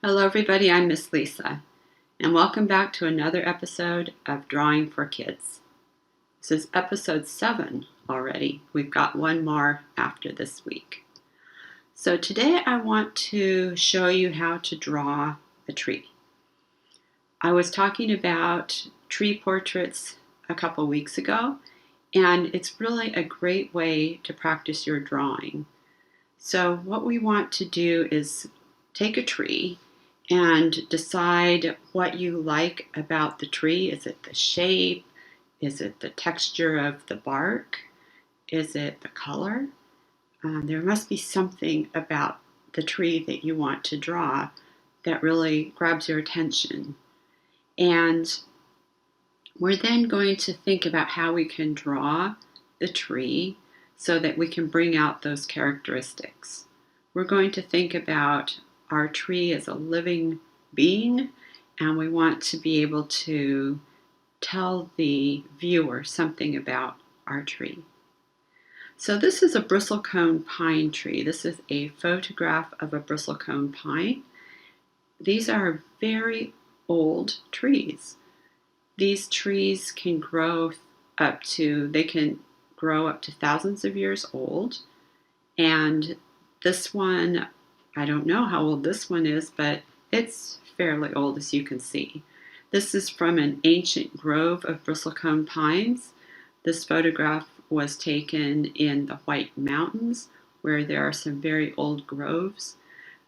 Hello everybody, I'm Miss Lisa, and welcome back to another episode of Drawing for Kids. This is episode 7 already. We've got one more after this week. So today I want to show you how to draw a tree. I was talking about tree portraits a couple weeks ago, and it's really a great way to practice your drawing. So what we want to do is take a tree and decide what you like about the tree. Is it the shape? Is it the texture of the bark? Is it the color? There must be something about the tree that you want to draw that really grabs your attention. And we're then going to think about how we can draw the tree so that we can bring out those characteristics. We're going to think about our tree as a living being, and we want to be able to tell the viewer something about our tree. So this is a bristlecone pine tree. This is a photograph of a bristlecone pine. These are very old trees. These trees can grow up to thousands of years old. And this one, I don't know how old this one is, but it's fairly old, as you can see. This is from an ancient grove of bristlecone pines. This photograph was taken in the White Mountains, where there are some very old groves.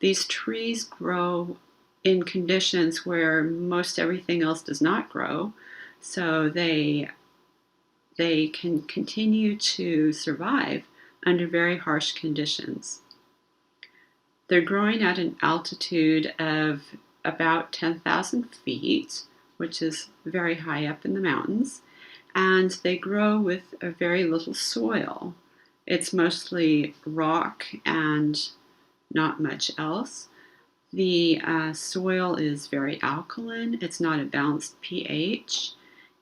These trees grow in conditions where most everything else does not grow, so they can continue to survive under very harsh conditions. They're growing at an altitude of about 10,000 feet, which is very high up in the mountains, and they grow with a very little soil. It's mostly rock and not much else. The soil is very alkaline. It's not a balanced pH,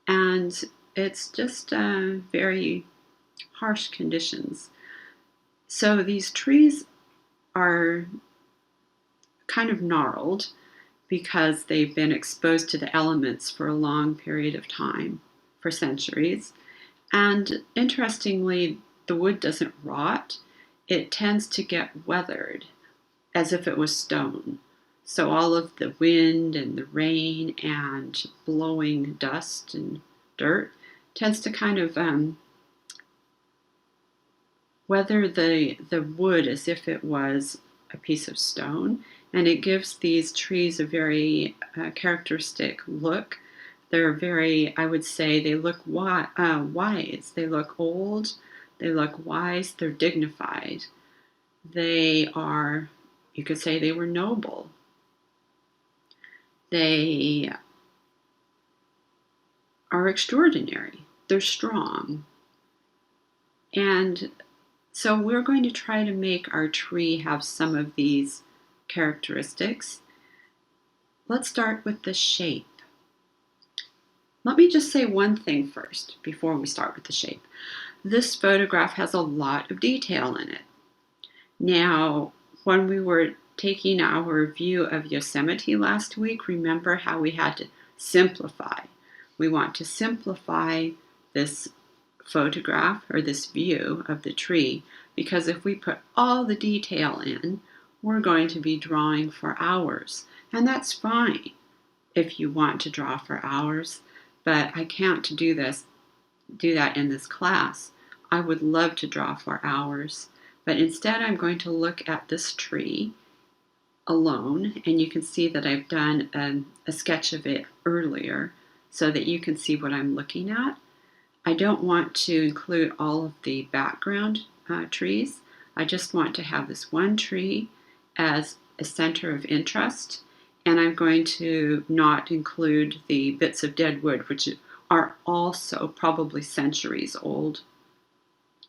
and it's just very harsh conditions. So these trees are kind of gnarled because they've been exposed to the elements for a long period of time, for centuries. And interestingly, the wood doesn't rot. It tends to get weathered as if it was stone. So all of the wind and the rain and blowing dust and dirt tends to kind of weather the wood as if it was a piece of stone, and it gives these trees a very characteristic look. They're very, I would say, they look wise. They look old. They look wise. They're dignified. They are, you could say, they were noble. They are extraordinary. They're strong. And so we're going to try to make our tree have some of these characteristics. Let's start with the shape. Let me just say one thing first before we start with the shape. This photograph has a lot of detail in it. Now, when we were taking our view of Yosemite last week, remember how we had to simplify. We want to simplify this photograph or this view of the tree, because if we put all the detail in, we're going to be drawing for hours. And that's fine if you want to draw for hours, but I can't do that in this class. I would love to draw for hours, but instead I'm going to look at this tree alone, and you can see that I've done a sketch of it earlier so that you can see what I'm looking at. I don't want to include all of the background trees. I just want to have this one tree as a center of interest, and I'm going to not include the bits of dead wood, which are also probably centuries old,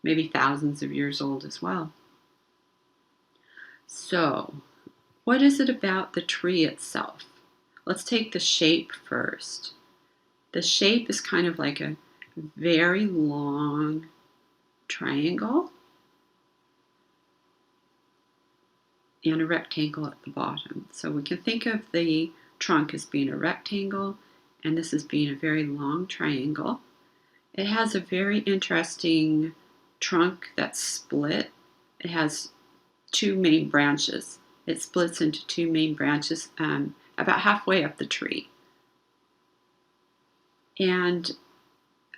maybe thousands of years old as well. So, what is it about the tree itself? Let's take the shape first. The shape is kind of like a very long triangle. and a rectangle at the bottom. So we can think of the trunk as being a rectangle, and this as being a very long triangle. It has a very interesting trunk that's split. It has two main branches. It splits into two main branches about halfway up the tree. And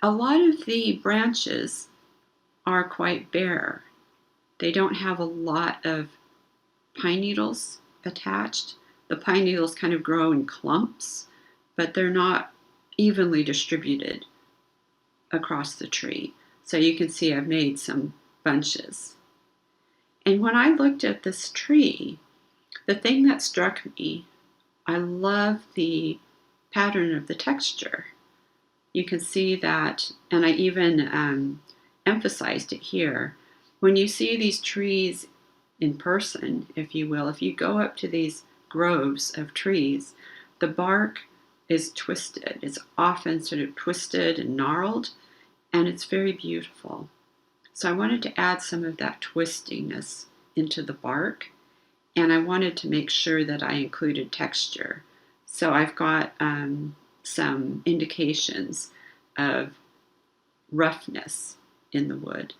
a lot of the branches are quite bare. They don't have a lot of pine needles attached. The pine needles kind of grow in clumps, but they're not evenly distributed across the tree. So you can see I've made some bunches. And when I looked at this tree, the thing that struck me, I love the pattern of the texture. You can see that, and I even emphasized it here. When you see these trees in person, if you will, if you go up to these groves of trees, the bark is twisted. It's often sort of twisted and gnarled, and it's very beautiful. So I wanted to add some of that twistiness into the bark, and I wanted to make sure that I included texture. So I've got some indications of roughness in the wood.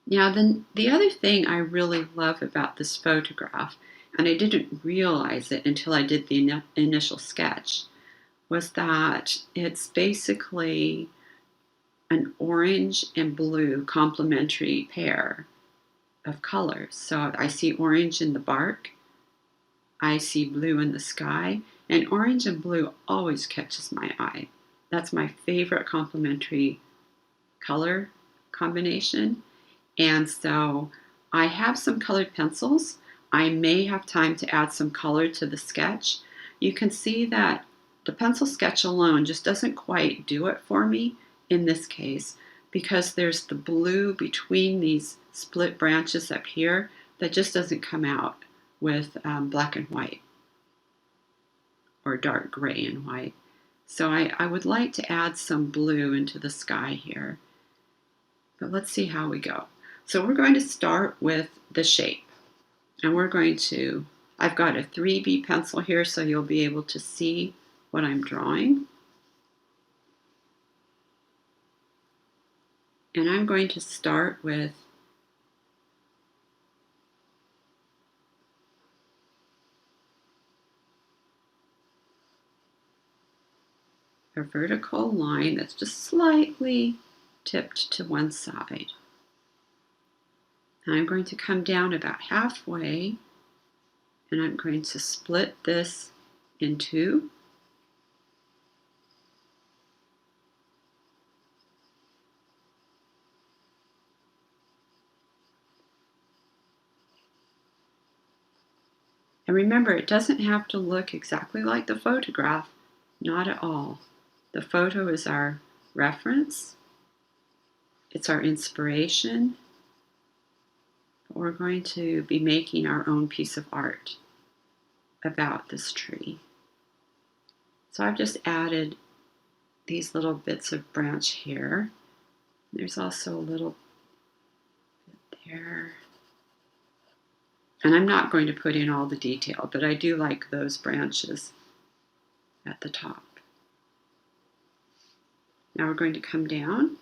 Now, the other thing I really love about this photograph, and I didn't realize it until I did the initial sketch, was that it's basically an orange and blue complementary pair of colors. So I see orange in the bark, I see blue in the sky, and orange and blue always catches my eye. That's my favorite complementary color combination. And so I have some colored pencils. I may have time to add some color to the sketch. You can see that the pencil sketch alone just doesn't quite do it for me in this case, because there's the blue between these split branches up here that just doesn't come out with black and white or dark gray and white. So I would like to add some blue into the sky here. But let's see how we go. So we're going to start with the shape. And I've got a 3B pencil here so you'll be able to see what I'm drawing. And I'm going to start with a vertical line that's just slightly tipped to one side. And I'm going to come down about halfway, and I'm going to split this in two. And remember, it doesn't have to look exactly like the photograph, not at all. The photo is our reference, it's our inspiration. We're going to be making our own piece of art about this tree. So I've just added these little bits of branch here. There's also a little bit there. And I'm not going to put in all the detail, but I do like those branches at the top. Now we're going to come down.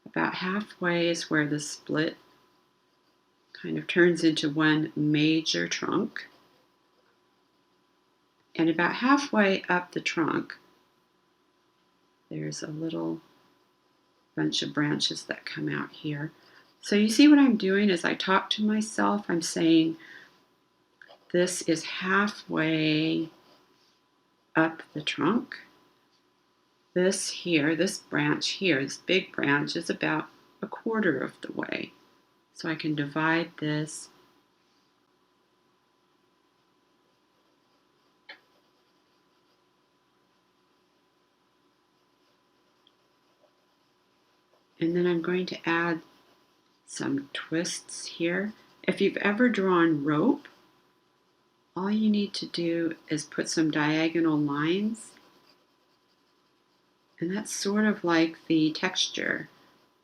About halfway is where the split kind of turns into one major trunk. And about halfway up the trunk, there's a little bunch of branches that come out here. So you see what I'm doing as I talk to myself, I'm saying this is halfway up the trunk. This here, this branch here, this big branch is about a quarter of the way. So I can divide this and then I'm going to add some twists here. If you've ever drawn rope, all you need to do is put some diagonal lines, and that's sort of like the texture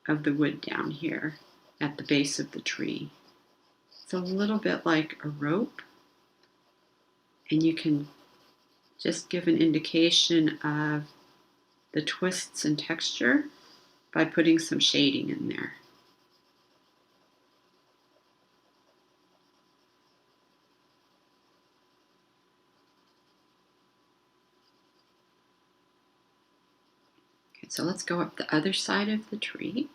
of the wood down here. at the base of the tree. It's a little bit like a rope, and you can just give an indication of the twists and texture by putting some shading in there. Okay, so let's go up the other side of the tree.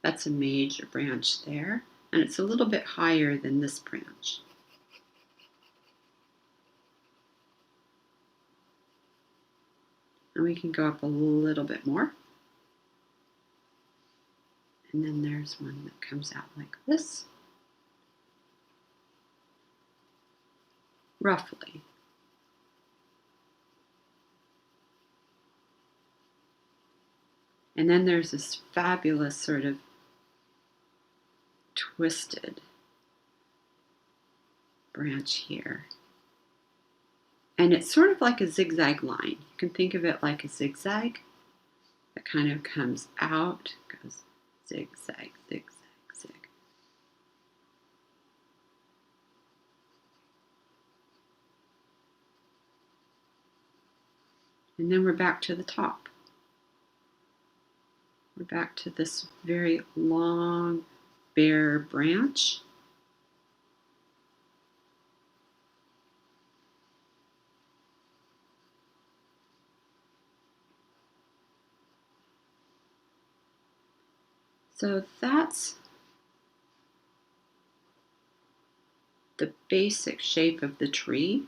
That's a major branch there, and it's a little bit higher than this branch. And we can go up a little bit more. And then there's one that comes out like this, roughly. And then there's this fabulous sort of twisted branch here. And it's sort of like a zigzag line. You can think of it like a zigzag that kind of comes out, goes zigzag, zigzag, zig. And then we're back to the top. We're back to this very long, bare branch. So that's the basic shape of the tree.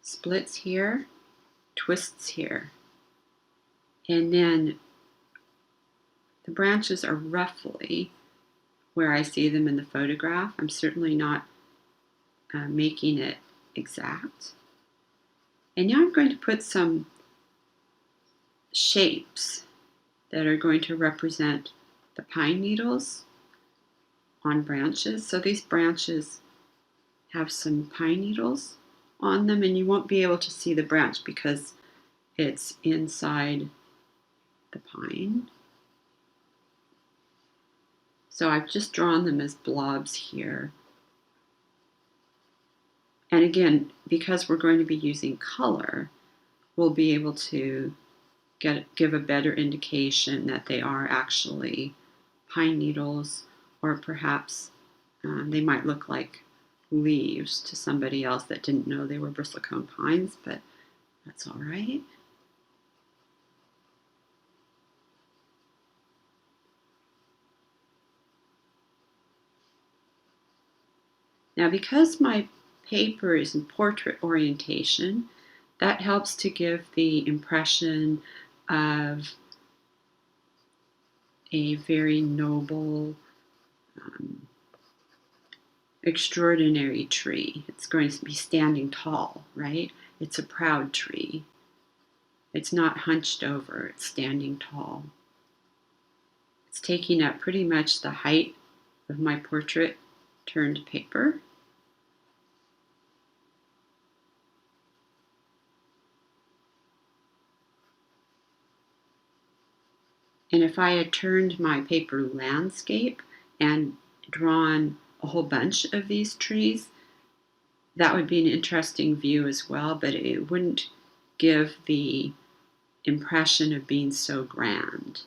Splits here, twists here. And then the branches are roughly where I see them in the photograph. I'm certainly not making it exact. And now I'm going to put some shapes that are going to represent the pine needles on branches. So these branches have some pine needles on them, and you won't be able to see the branch because it's inside the pine. So I've just drawn them as blobs here. And again, because we're going to be using color, we'll be able to give a better indication that they are actually pine needles, or perhaps they might look like leaves to somebody else that didn't know they were bristlecone pines, but that's all right. Now, because my paper is in portrait orientation, that helps to give the impression of a very noble, extraordinary tree. It's going to be standing tall, right? It's a proud tree. It's not hunched over, it's standing tall. It's taking up pretty much the height of my portrait turned paper. And if I had turned my paper landscape and drawn a whole bunch of these trees, that would be an interesting view as well, but it wouldn't give the impression of being so grand.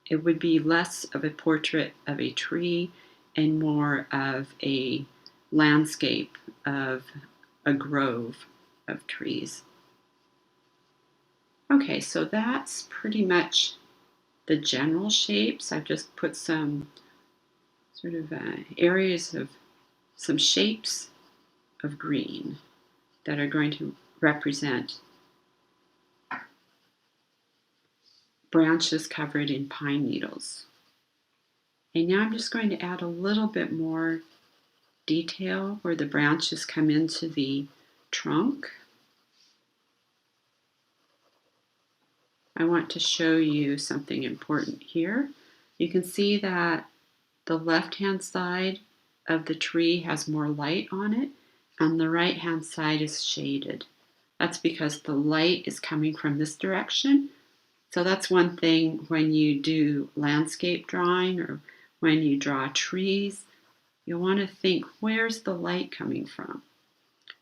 It would be less of a portrait of a tree and more of a landscape of a grove of trees. Okay, so that's pretty much the general shapes. I've just put some sort of areas of some shapes of green that are going to represent branches covered in pine needles. And now I'm just going to add a little bit more detail where the branches come into the trunk. I want to show you something important here. You can see that the left-hand side of the tree has more light on it, On the right hand side is shaded. That's because the light is coming from this direction. So that's one thing when you do landscape drawing or when you draw trees, you'll want to think, where's the light coming from?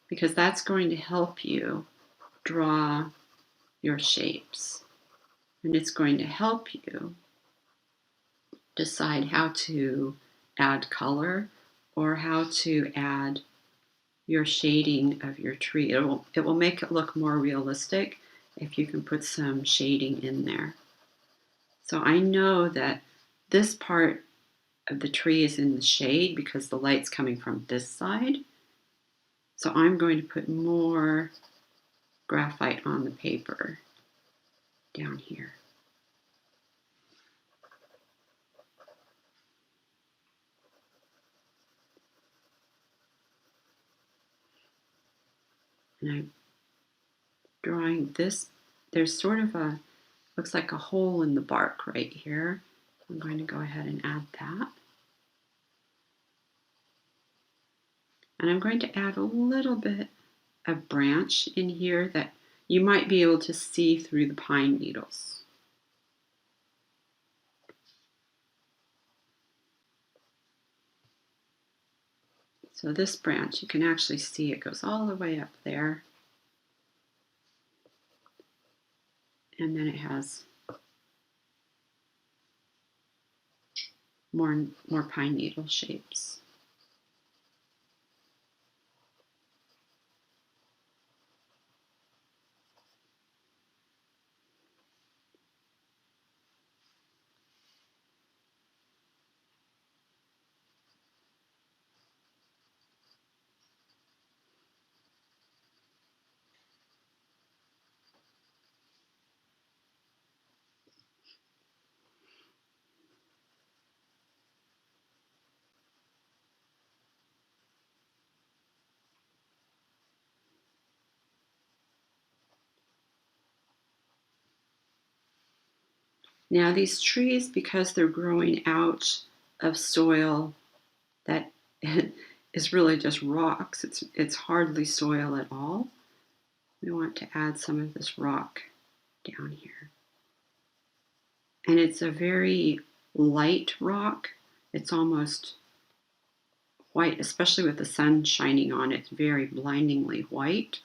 Because that's going to help you draw your shapes. And it's going to help you decide how to add color or how to add your shading of your tree. It will make it look more realistic if you can put some shading in there. So I know that this part of the tree is in the shade because the light's coming from this side. So I'm going to put more graphite on the paper down here. And I'm drawing this. There's sort of a, looks like a hole in the bark right here. I'm going to go ahead and add that. And I'm going to add a little bit of branch in here that you might be able to see through the pine needles. So this branch, you can actually see it goes all the way up there. And then it has more pine needle shapes. Now these trees, because they're growing out of soil that is really just rocks, it's hardly soil at all, we want to add some of this rock down here. And it's a very light rock. It's almost white, especially with the sun shining on it, it's very blindingly white.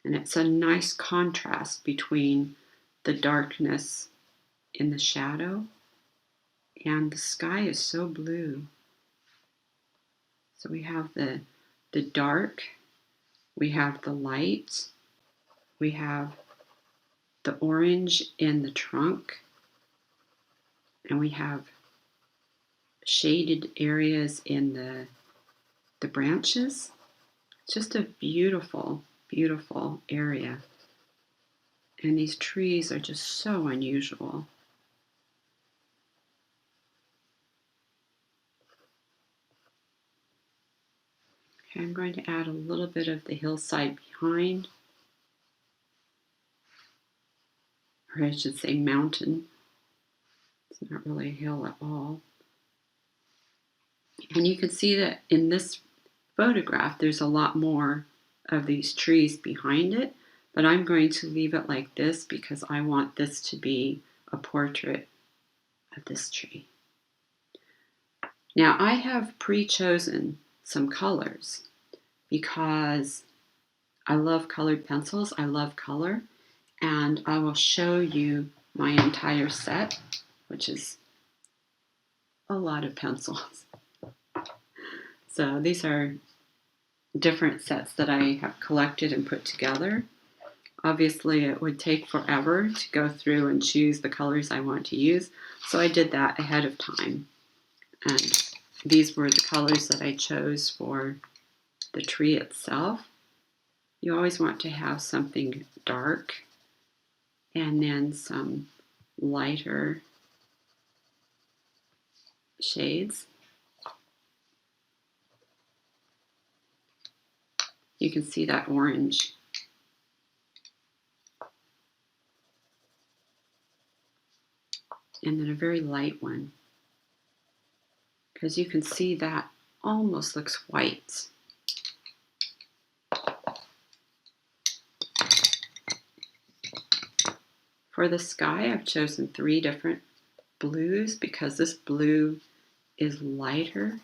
And it's a nice contrast between the darkness in the shadow and the sky is so blue. So we have the dark, we have the light, we have the orange in the trunk, and we have shaded areas in the branches. Just a beautiful, beautiful area. And these trees are just so unusual. Okay, I'm going to add a little bit of the hillside behind, or I should say mountain. It's not really a hill at all. And you can see that in this photograph, there's a lot more of these trees behind it, but I'm going to leave it like this because I want this to be a portrait of this tree. Now I have pre-chosen some colors because I love colored pencils, I love color, and I will show you my entire set, which is a lot of pencils. So these are different sets that I have collected and put together. Obviously, it would take forever to go through and choose the colors I want to use, so I did that ahead of time. And these were the colors that I chose for the tree itself. You always want to have something dark and then some lighter shades. You can see that orange. and then a very light one, because you can see that almost looks white. For the sky, I've chosen 3 different blues because this blue is lighter,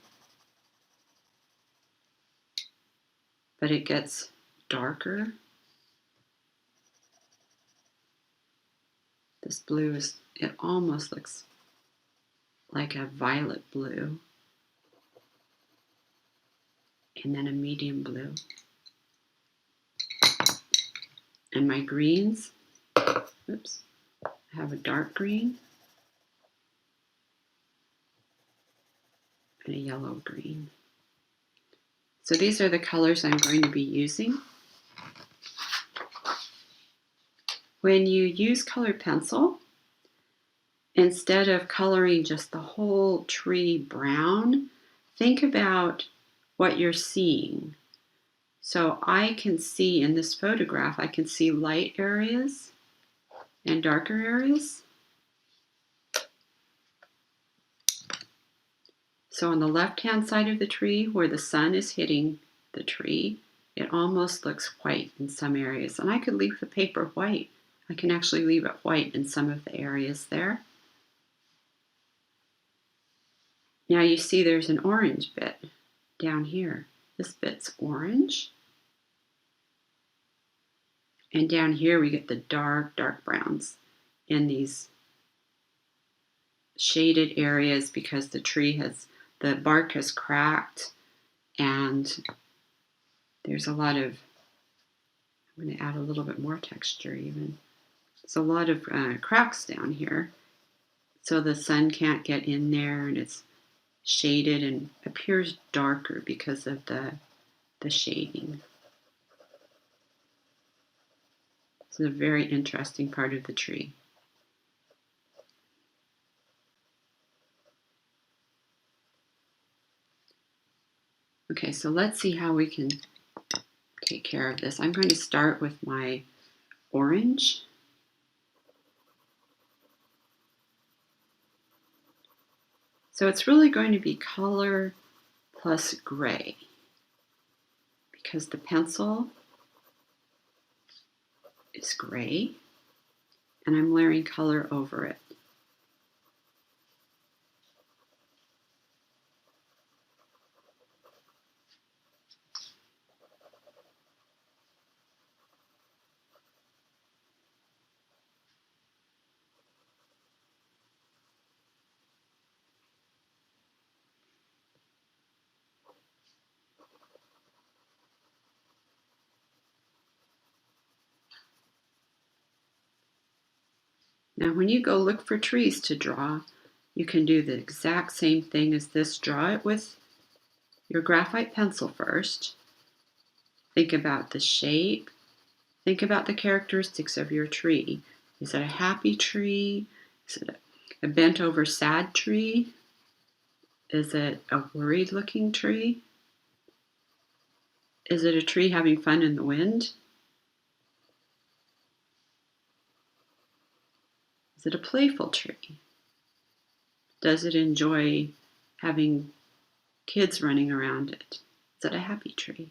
but it gets darker. This blue it almost looks like a violet blue, and then a medium blue. And my greens, oops, I have a dark green and a yellow green. So these are the colors I'm going to be using. When you use colored pencil, instead of coloring just the whole tree brown, think about what you're seeing. So I can see in this photograph, I can see light areas and darker areas. So on the left-hand side of the tree, where the sun is hitting the tree, it almost looks white in some areas. And I could leave the paper white. I can actually leave it white in some of the areas there. Now you see there's an orange bit down here. This bit's orange. And down here we get the dark, dark browns in these shaded areas because the bark has cracked, and there's a lot of, I'm going to add a little bit more texture even. There's a lot of cracks down here, so the sun can't get in there, and it's shaded and appears darker because of the shading. It's a very interesting part of the tree. Okay, so let's see how we can take care of this. I'm going to start with my orange. So it's really going to be color plus gray because the pencil is gray and I'm layering color over it. Now when you go look for trees to draw, you can do the exact same thing as this. Draw it with your graphite pencil first. Think about the shape. Think about the characteristics of your tree. Is it a happy tree? Is it a bent over sad tree? Is it a worried looking tree? Is it a tree having fun in the wind? Is it a playful tree? Does it enjoy having kids running around it? Is it a happy tree?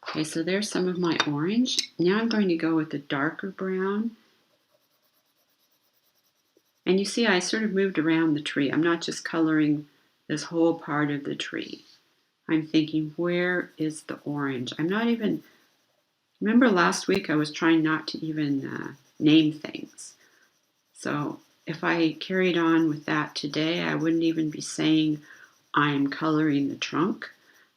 Okay, so there's some of my orange. Now I'm going to go with the darker brown. And you see I sort of moved around the tree. I'm not just coloring this whole part of the tree. I'm thinking, where is the orange? I'm not even, remember last week I was trying not to even name things. So if I carried on with that today, I wouldn't even be saying I'm coloring the trunk.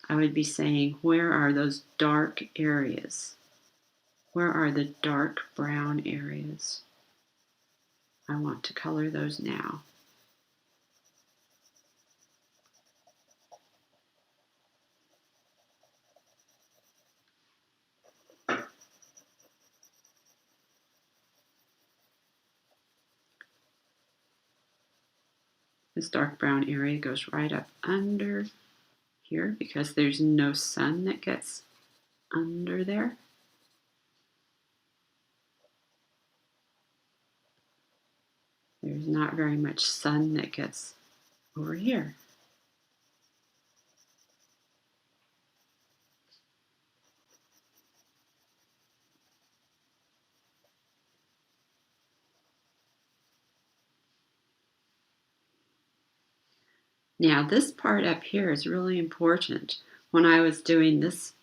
I would be saying, where are those dark areas? Where are the dark brown areas? I want to color those now. This dark brown area goes right up under here because there's no sun that gets under there. There's not very much sun that gets over here. Now this part up here is really important. When I was doing this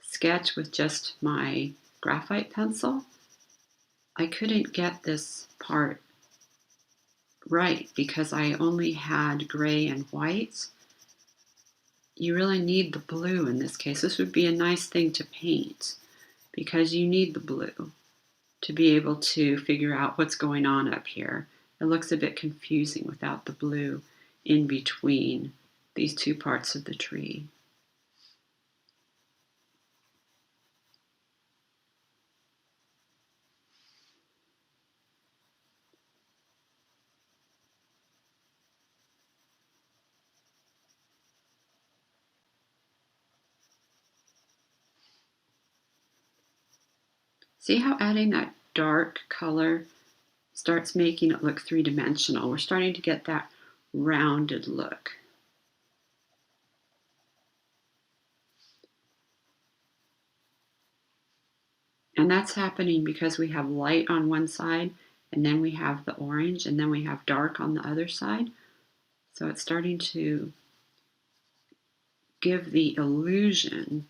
sketch with just my graphite pencil, I couldn't get this part right because I only had gray and white. You really need the blue in this case. This would be a nice thing to paint because you need the blue to be able to figure out what's going on up here. It looks a bit confusing without the blue in between these two parts of the tree. See how adding that dark color starts making it look three-dimensional? We're starting to get that rounded look. And that's happening because we have light on one side, and then we have the orange, and then we have dark on the other side. So it's starting to give the illusion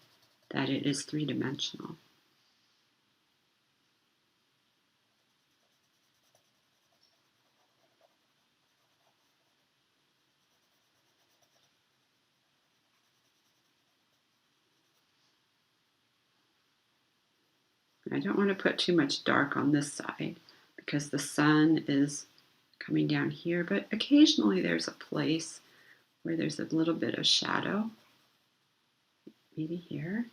that it is three-dimensional. I don't want to put too much dark on this side because the sun is coming down here, but occasionally there's a place where there's a little bit of shadow. Maybe here.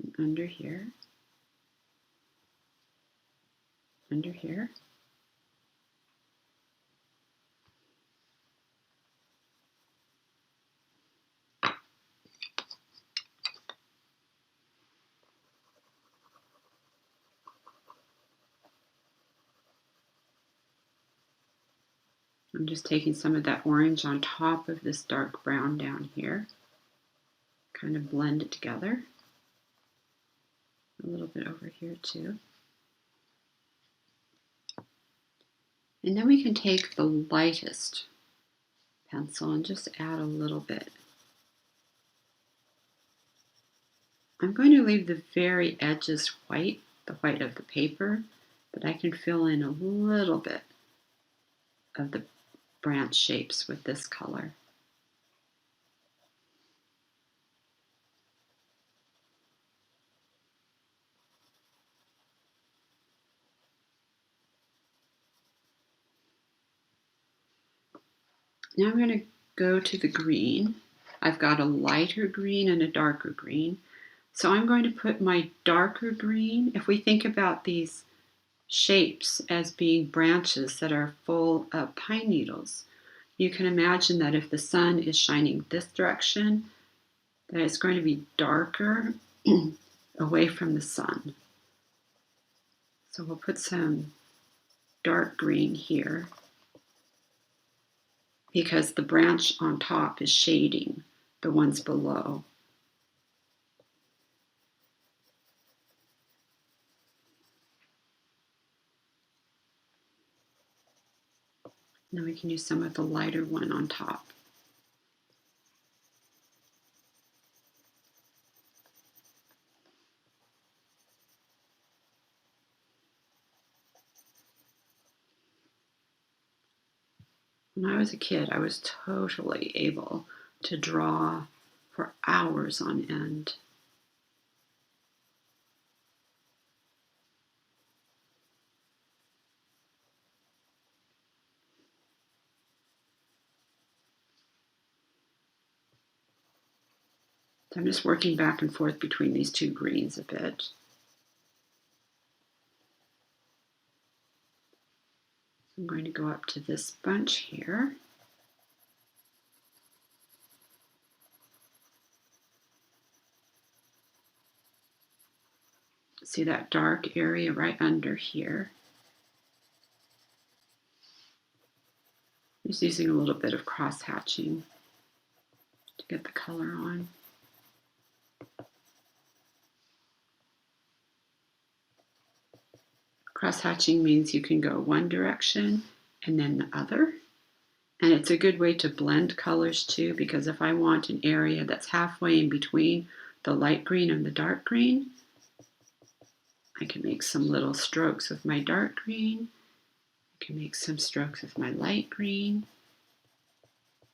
And under here. Under here. I'm just taking some of that orange on top of this dark brown down here. Kind of blend it together. A little bit over here too. And then we can take the lightest pencil and just add a little bit. I'm going to leave the very edges white, the white of the paper, but I can fill in a little bit of the branch shapes with this color. Now I'm going to go to the green. I've got a lighter green and a darker green. So I'm going to put my darker green, if we think about these shapes as being branches that are full of pine needles, you can imagine that if the sun is shining this direction, that it's going to be darker away from the sun. So we'll put some dark green here because the branch on top is shading the ones below. Now we can use some of the lighter one on top. When I was a kid, I was totally able to draw for hours on end. So I'm just working back and forth between these two greens a bit. I'm going to go up to this bunch here. See that dark area right under here? Just using a little bit of cross hatching to get the color on. Cross hatching means you can go one direction and then the other. And it's a good way to blend colors too, because if I want an area that's halfway in between the light green and the dark green, I can make some little strokes with my dark green. I can make some strokes with my light green.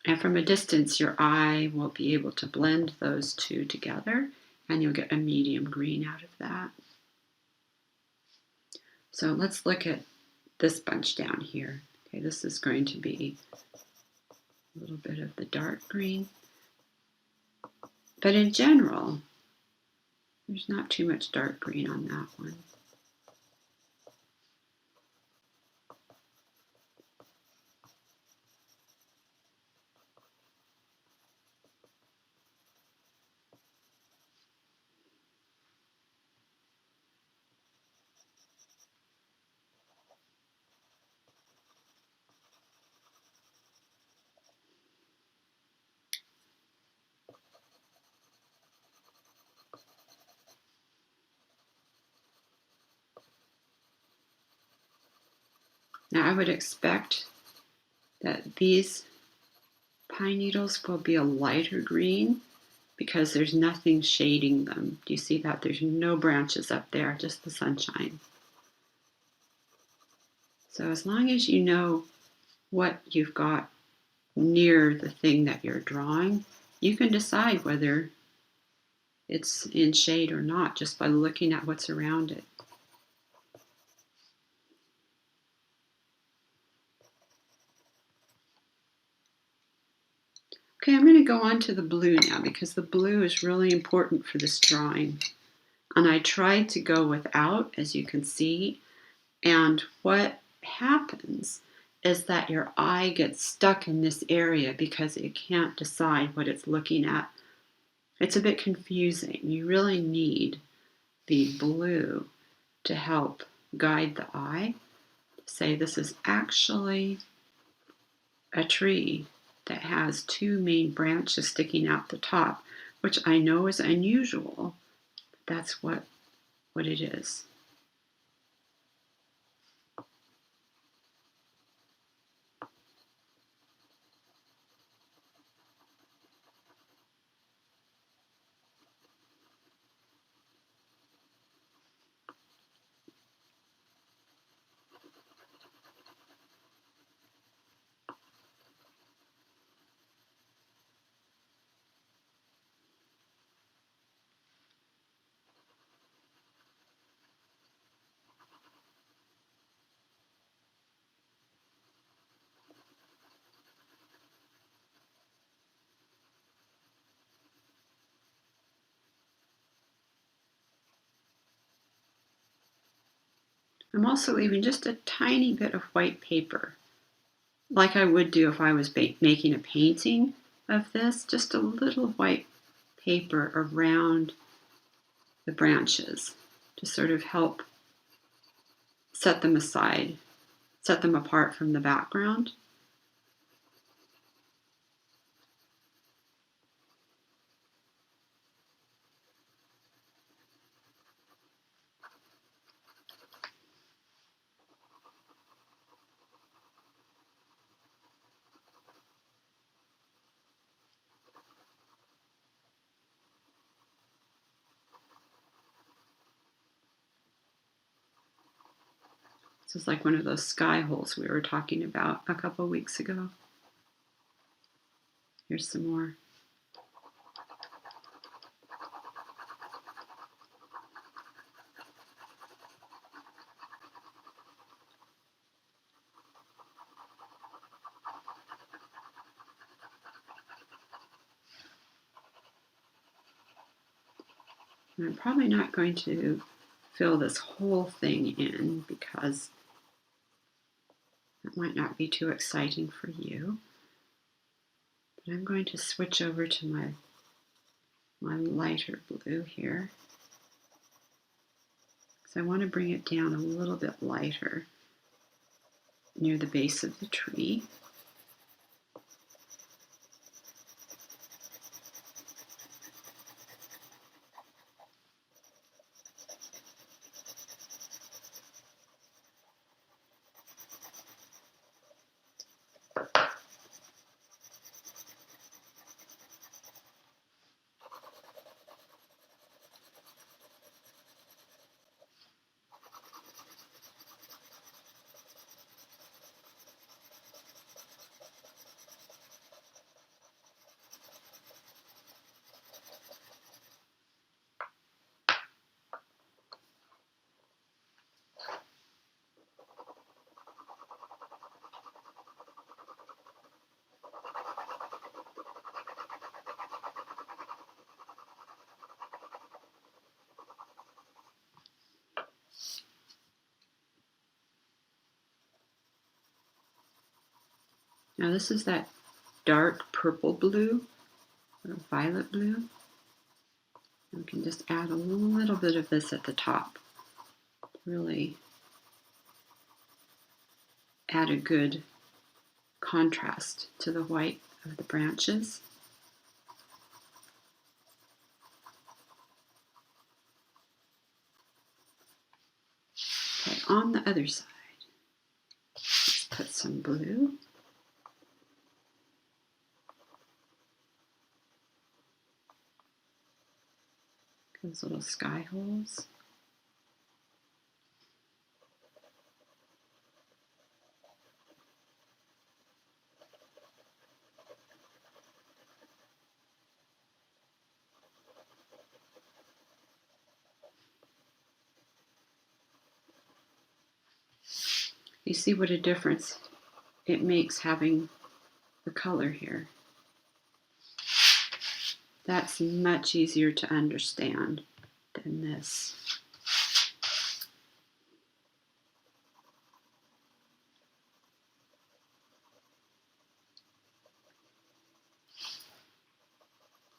And from a distance, your eye will be able to blend those two together, and you'll get a medium green out of that. So let's look at this bunch down here. Okay, this is going to be a little bit of the dark green. But in general, there's not too much dark green on that one. Now I would expect that these pine needles will be a lighter green because there's nothing shading them. Do you see that? There's no branches up there, just the sunshine. So as long as you know what you've got near the thing that you're drawing, you can decide whether it's in shade or not just by looking at what's around it. Okay, I'm going to go on to the blue now because the blue is really important for this drawing. And I tried to go without, as you can see, and what happens is that your eye gets stuck in this area because it can't decide what it's looking at. It's a bit confusing. You really need the blue to help guide the eye. Say this is actually a tree that has two main branches sticking out the top, which I know is unusual. That's what it is. I'm also leaving just a tiny bit of white paper, like I would do if I was making a painting of this, just a little white paper around the branches to sort of help set them aside, set them apart from the background. This is like one of those sky holes we were talking about a couple weeks ago. Here's some more. And I'm probably not going to fill this whole thing in because that might not be too exciting for you. But I'm going to switch over to my lighter blue here. So I want to bring it down a little bit lighter near the base of the tree. Now this is that dark purple blue or violet blue. We can just add a little bit of this at the top to really add a good contrast to the white of the branches. Okay, on the other side, let's put some blue. Those little sky holes. You see what a difference it makes having the color here. That's much easier to understand than this.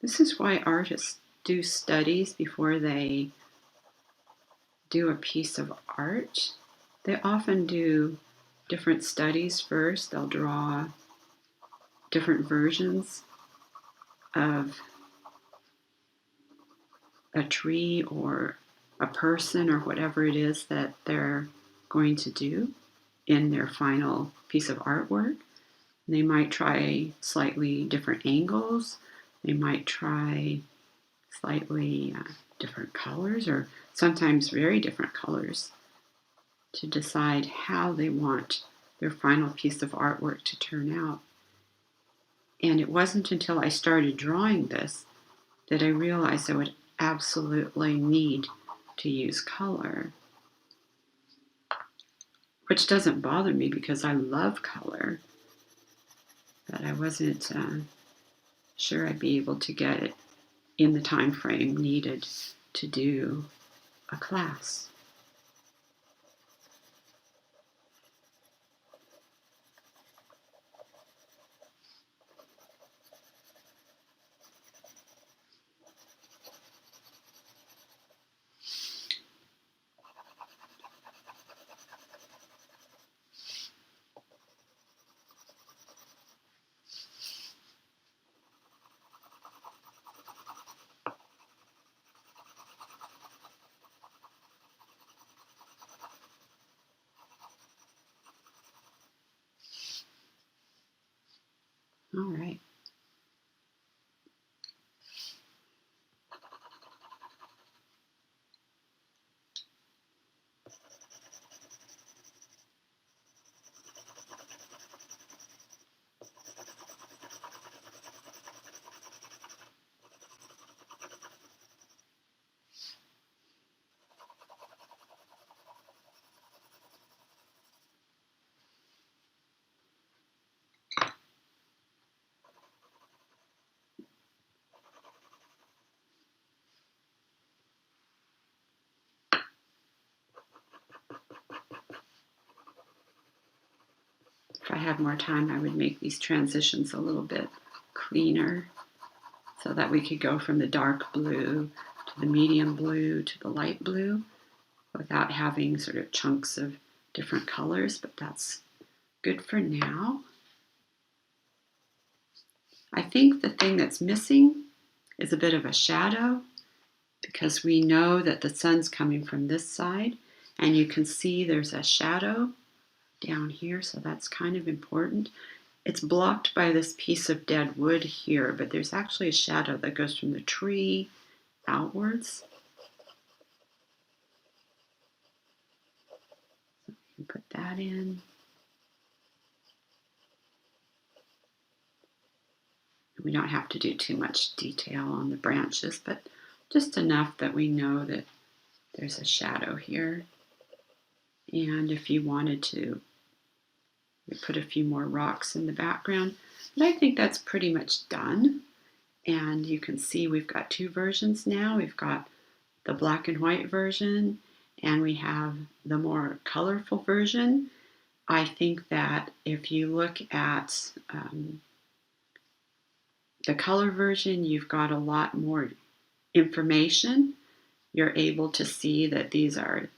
This is why artists do studies before they do a piece of art. They often do different studies first. They'll draw different versions of a tree or a person or whatever it is that they're going to do in their final piece of artwork. They might try slightly different angles. They might try slightly different colors, or sometimes very different colors, to decide how they want their final piece of artwork to turn out. And it wasn't until I started drawing this that I realized I would absolutely need to use color, which doesn't bother me because I love color, but I wasn't sure I'd be able to get it in the time frame needed to do a class. All right. If I had more time, I would make these transitions a little bit cleaner so that we could go from the dark blue to the medium blue to the light blue. without having sort of chunks of different colors, but that's good for now. I think the thing that's missing is a bit of a shadow, because we know that the sun's coming from this side, and you can see there's a shadow down here, so that's kind of important. It's blocked by this piece of dead wood here, but there's actually a shadow that goes from the tree outwards. So you can put that in. We don't have to do too much detail on the branches, but just enough that we know that there's a shadow here. And if you wanted to, you put a few more rocks in the background. But I think that's pretty much done. And you can see we've got two versions now. We've got the black and white version, and we have the more colorful version. I think that if you look at the color version, you've got a lot more information. You're able to see that these are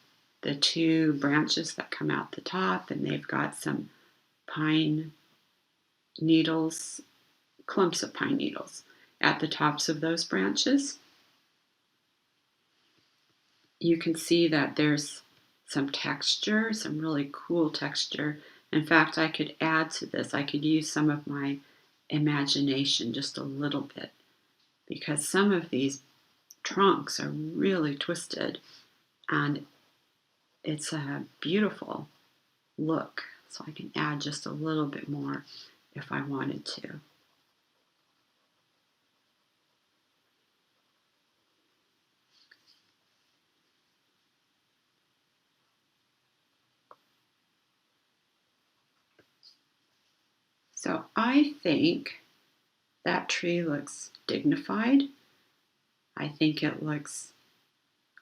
the two branches that come out the top, and they've got some pine needles, clumps of pine needles at the tops of those branches. You can see that there's some texture, some really cool texture. In fact, I could add to this. I could use some of my imagination just a little bit, because some of these trunks are really twisted, and it's a beautiful look. So I can add just a little bit more if I wanted to. So I think that tree looks dignified. I think it looks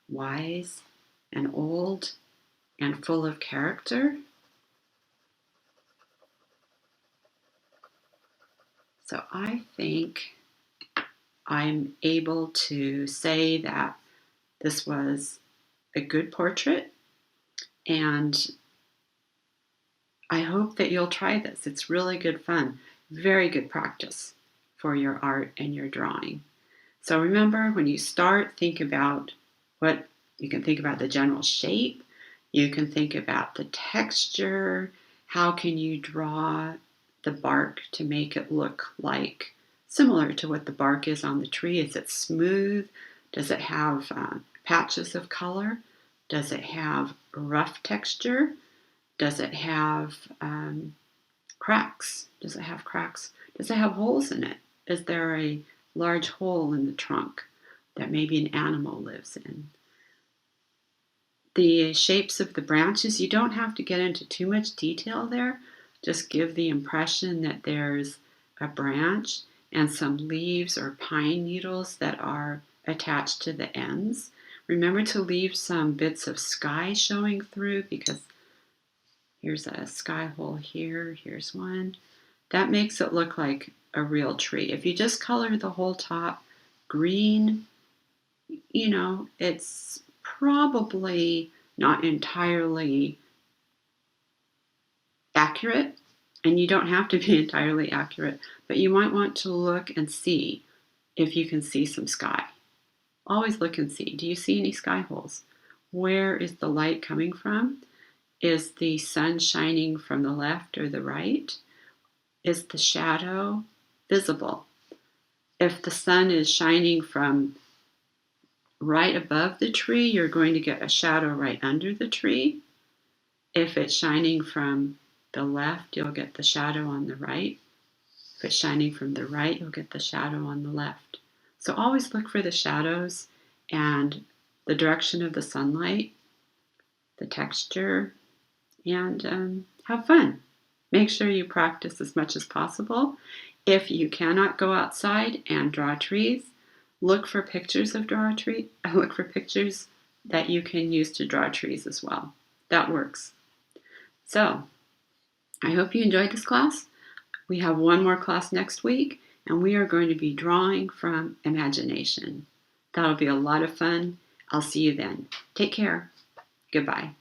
wise and old and full of character. So I think I'm able to say that this was a good portrait, and I hope that you'll try this. It's really good fun, very good practice for your art and your drawing. So remember, when you start, think about what you can think about: the general shape. You can think about the texture. How can you draw the bark to make it look like similar to what the bark is on the tree? Is it smooth? Does it have patches of color? Does it have rough texture? Does it have cracks? Does it have cracks? Does it have holes in it? Is there a large hole in the trunk that maybe an animal lives in? The shapes of the branches, you don't have to get into too much detail there. Just give the impression that there's a branch and some leaves or pine needles that are attached to the ends. Remember to leave some bits of sky showing through, because here's a sky hole here, here's one. That makes it look like a real tree. If you just color the whole top green, it's probably not entirely accurate, and you don't have to be entirely accurate, but you might want to look and see if you can see some sky. Always look and see. Do you see any sky holes? Where is the light coming from? Is the sun shining from the left or the right? Is the shadow visible? If the sun is shining from right above the tree, you're going to get a shadow right under the tree. If it's shining from the left, you'll get the shadow on the right. If it's shining from the right, you'll get the shadow on the left. So always look for the shadows and the direction of the sunlight, the texture, and have fun. Make sure you practice as much as possible. If you cannot go outside and draw trees, look for pictures of look for pictures that you can use to draw trees as well. That works. So, I hope you enjoyed this class. We have one more class next week, and we are going to be drawing from imagination. That'll be a lot of fun. I'll see you then. Take care. Goodbye.